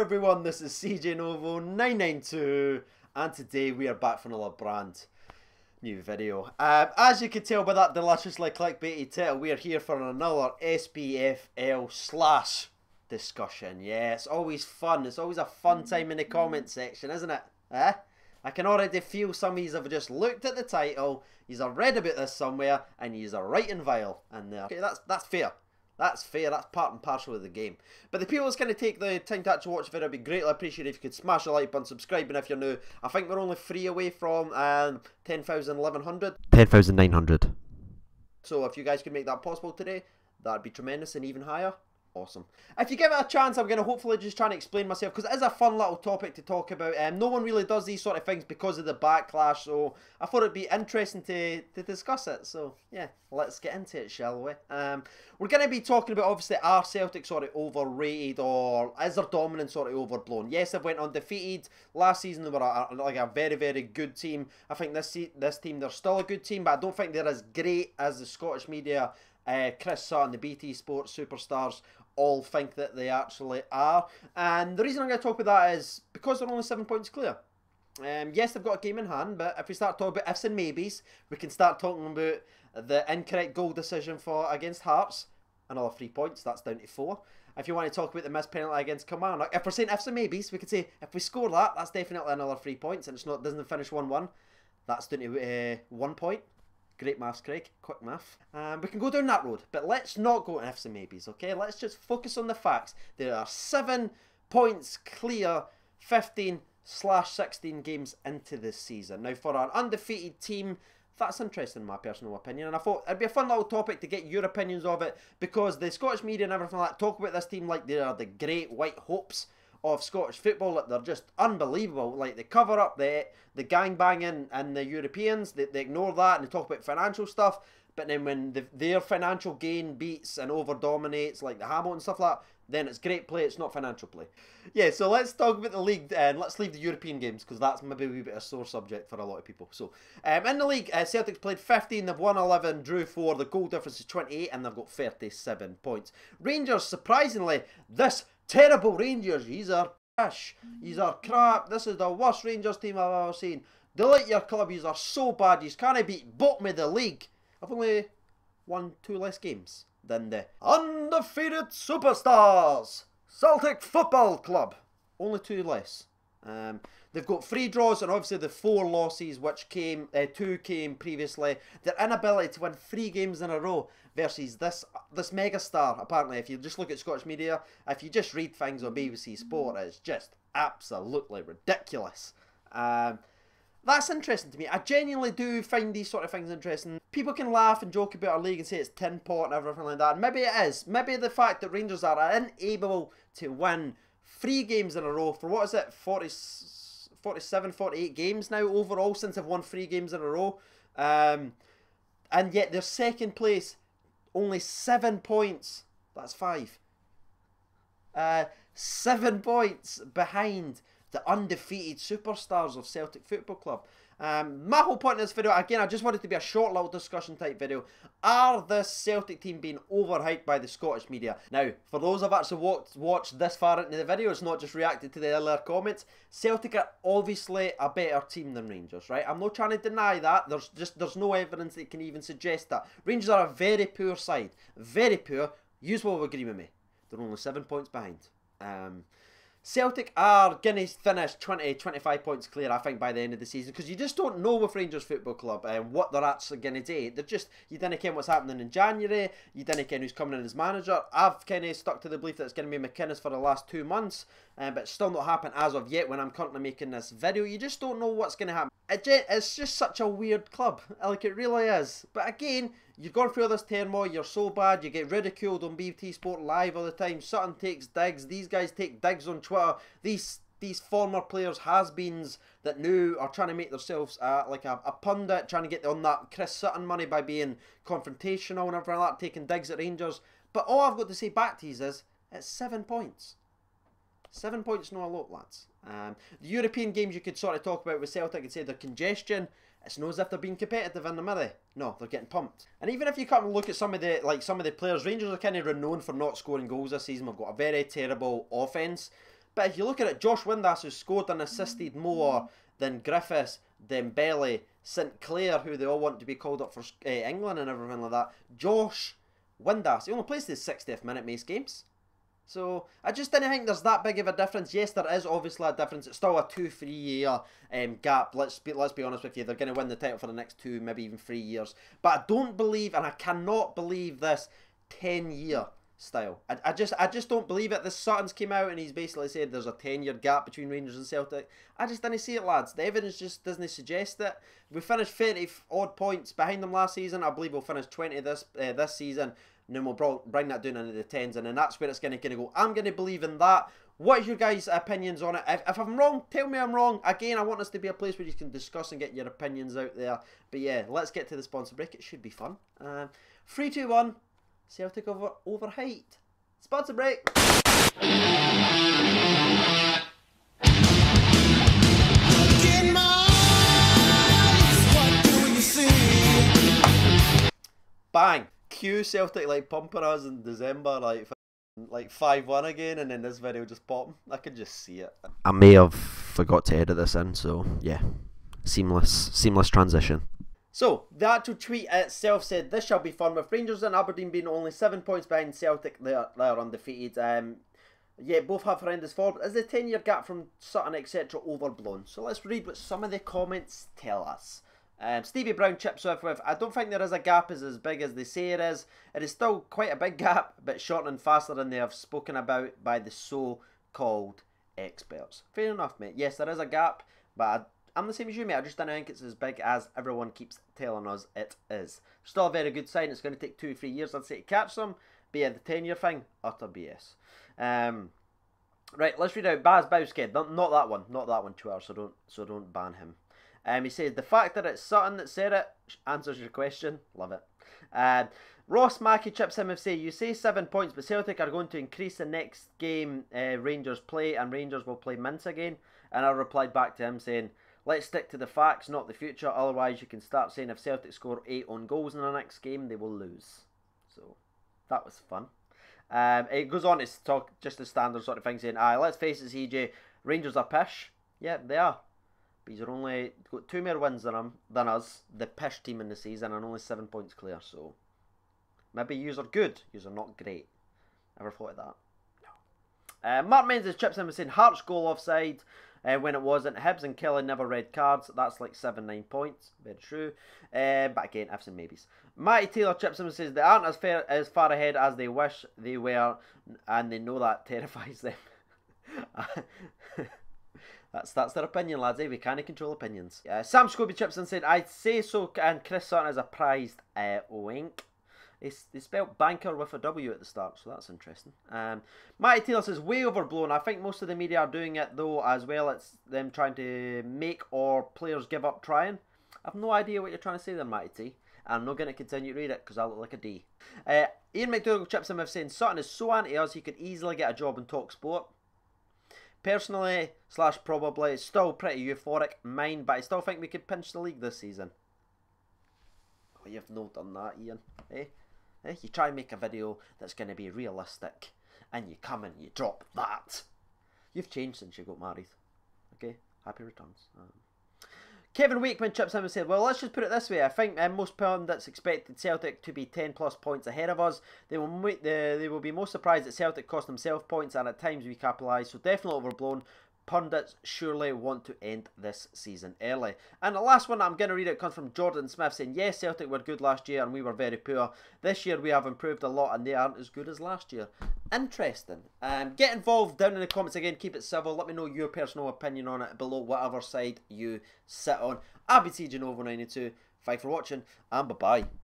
everyone, this is CJ Novo 992 and today we are back for another brand new video. As you can tell by that deliciously clickbaity title, we are here for another SPFL slash discussion. Yeah, it's always fun. It's always a fun time in the comment section, isn't it? I can already feel some of you have just looked at the title, you have read about this somewhere, and you are writing vile. And okay, that's fair. That's fair, that's part and parcel of the game. But the people that's going to take the time to actually watch the video, I'd be greatly appreciated if you could smash a like button, subscribe, and if you're new, I think we're only 3 away from 10,000, 1100. 10,900. So if you guys could make that possible today, that'd be tremendous, and even higher. Awesome. If you give it a chance, I'm going to hopefully just try and explain myself, because it is a fun little topic to talk about. No one really does these sort of things because of the backlash, so I thought it'd be interesting to discuss it. So yeah, let's get into it, shall we? We're going to be talking about, obviously, are Celtic sort of overrated, or is their dominance sort of overblown? Yes, they've went undefeated. Last season they were like a very, very good team. I think this team, they're still a good team, but I don't think they're as great as the Scottish media, Chris Sutton, the BT Sports superstars, all think that they actually are. And the reason I'm going to talk about that is because they're only 7 points clear. Yes, they've got a game in hand, but if we start talking about ifs and maybes, we can start talking about the incorrect goal decision against Hearts. Another 3 points, that's down to 4. If you want to talk about the missed penalty against Kilmarnock, if we're saying ifs and maybes, we could say if we score that, that's definitely another 3 points, and doesn't finish 1-1. That's down to 1 point. Great maths, Craig. Quick math. We can go down that road, but let's not go to ifs and maybes, okay? Let's just focus on the facts. There are 7 points clear, 15/16 games into this season. Now, for an undefeated team, that's interesting in my personal opinion, and I thought it'd be a fun little topic to get your opinions of it, because the Scottish media and everything like that talk about this team like they are the great white hopes of Scottish football, that they're just unbelievable. Like, they cover up the gangbanging and the Europeans, they ignore that and they talk about financial stuff, but then when their financial gain beats and over dominates like the Hamilton stuff like that, then it's great play, it's not financial play. Yeah, so let's talk about the league and let's leave the European games, because that's maybe a wee bit of a sore subject for a lot of people. So, in the league, Celtic's played 15, they've won 11, drew 4, the goal difference is 28, and they've got 37 points. Rangers, surprisingly, this terrible Rangers, these are trash, these are crap, this is the worst Rangers team I've ever seen. Delete your club, these are so bad, you can't beat bottom of the league. I've only won 2 less games than the undefeated superstars, Celtic Football Club. Only 2 less. They've got 3 draws and obviously the 4 losses, which 2 came previously. Their inability to win 3 games in a row versus this megastar. Apparently, if you just look at Scottish media, if you just read things on BBC Sport, it's just absolutely ridiculous. That's interesting to me. I genuinely do find these sort of things interesting. People can laugh and joke about our league and say it's tin pot and everything like that. And maybe it is. Maybe the fact that Rangers are unable to win 3 games in a row for, what is it, 47, 48 games now overall since they've won 3 games in a row. And yet they're second place, only 7 points. That's 5. 7 points behind the undefeated superstars of Celtic Football Club. My whole point in this video, again, I just wanted it to be a short little discussion type video. Are this Celtic team being overhyped by the Scottish media? Now, for those who have actually watched this far into the video, it's not just reacted to the earlier comments, Celtic are obviously a better team than Rangers, right? I'm not trying to deny that. There's no evidence that can even suggest that. Rangers are a very poor side. Very poor. You will agree with me. They're only 7 points behind. Celtic are going to finish 20-25 points clear, I think, by the end of the season, because you just don't know with Rangers Football Club what they're actually going to do. They're just, you didn't care what's happening in January, you didn't care who's coming in as manager. I've kind of stuck to the belief that it's going to be McInnes for the last 2 months, but it's still not happened as of yet when I'm currently making this video. You just don't know what's going to happen. It's just such a weird club, like it really is. But again, you've gone through all this turmoil, you're so bad, you get ridiculed on BT Sport Live all the time, Sutton takes digs, these guys take digs on Twitter, these former players, has-beens that now are trying to make themselves like a pundit, trying to get on that Chris Sutton money by being confrontational and everything like that, taking digs at Rangers. But all I've got to say back to you is, it's 7 points. 7 points, not a lot, lads. The European games you could sort of talk about with Celtic and say their congestion. It's not as if they're being competitive in the middle. No, they're getting pumped. And even if you come and look at some of the players, Rangers are kind of renowned for not scoring goals this season. We've got a very terrible offence. But if you look at it, Josh Windass, who scored and assisted more than Griffiths, Dembele, St Clair, who they all want to be called up for England and everything like that. Josh Windass, he only plays the 60th minute most games. So I just didn't think there's that big of a difference. Yes, there is obviously a difference. It's still a 2-3 year gap. Let's be honest with you. They're going to win the title for the next 2, maybe even 3 years. But I don't believe, and I cannot believe this 10-year style. I just don't believe it. This Sutton's came out and he's basically said there's a 10-year gap between Rangers and Celtic. I just didn't see it, lads. The evidence just doesn't suggest it. We finished 30 odd points behind them last season. I believe we'll finish 20 this season. And then we'll bring that down into the 10s, and then that's where it's going to go. I'm going to believe in that. What is your guys' opinions on it? If I'm wrong, tell me I'm wrong. Again, I want this to be a place where you can discuss and get your opinions out there. But yeah, let's get to the sponsor break. It should be fun. 3, 2, 1. Celtic overhyped. Sponsor break. Bang. Cue Celtic like pumping us in December, like 5-1 again, and then this video just popping. I can just see it. I may have forgot to edit this in, so yeah, seamless transition. So the actual tweet itself said, "This shall be fun with Rangers and Aberdeen being only 7 points behind Celtic. They are undefeated. Yeah, both have horrendous form. Is the 10-year gap from Sutton etc. overblown?" So let's read what some of the comments tell us. Stevie Brown chips with, "I don't think there is a gap as big as they say it is. It is still quite a big gap, but shortening faster than they have spoken about by the so-called experts." Fair enough, mate. Yes, there is a gap, but I'm the same as you, mate. I just don't think it's as big as everyone keeps telling us it is. Still a very good sign. It's going to take 2 or 3 years, I'd say, to catch them. But yeah, the 10-year thing, utter BS. Right, let's read out Baz Bowskid. Not that one. Not that one, Twitter, so don't ban him. He says, "The fact that it's Sutton that said it answers your question." Love it. Ross Mackey chips him and say, "You say 7 points, but Celtic are going to increase the next game Rangers play, and Rangers will play Mince again." And I replied back to him saying, "Let's stick to the facts, not the future. Otherwise, you can start saying if Celtic score 8 own goals in the next game, they will lose." So that was fun. It goes on to talk just the standard sort of thing, saying, "Let's face it, CJ, Rangers are pish." Yeah, they are. But he's only got 2 more wins than us, the pish team in the season, and only 7 points clear. So maybe yous are good, yous are not great. Ever thought of that? No. Mark Menzies chips in and saying Hart's goal offside when it wasn't. Hibs and Kelly never red cards. That's like 7-9 points. Very true. But again, ifs and maybes. Matty Taylor chips in and says they aren't as far ahead as they wish they were, and they know that terrifies them. That's their opinion, lads. We can't control opinions. Sam Scobie chips in said, "I'd say so," and Chris Sutton is a prized wink. They spelt banker with a W at the start, so that's interesting. Matty Taylor says, "Way overblown. I think most of the media are doing it, though, as well. It's them trying to make or players give up trying." I've no idea what you're trying to say there, Matty T. I'm not going to continue to read it because I look like a D. Ian McDougall chips in with saying, "Sutton is so anti us, he could easily get a job in Talk Sport. Personally, / probably, still pretty euphoric mind, but I still think we could pinch the league this season." Oh, you've not done that, Ian. You try and make a video that's going to be realistic, and you come and you drop that. You've changed since you got married. Okay, happy returns. Kevin Wakeman chips in and said, "Well, let's just put it this way. I think most pundits expected Celtic to be 10+ points ahead of us. They will be most surprised that Celtic cost themselves points, and at times we capitalised, so definitely overblown. Pundits surely want to end this season early." And the last one I'm going to read out comes from Jordan Smith saying, "Yes, Celtic were good last year and we were very poor. This year we have improved a lot and they aren't as good as last year." Interesting. Get involved down in the comments again. Keep it civil. Let me know your personal opinion on it below, whatever side you sit on. I've been CJ Novo92. Thanks for watching and bye-bye.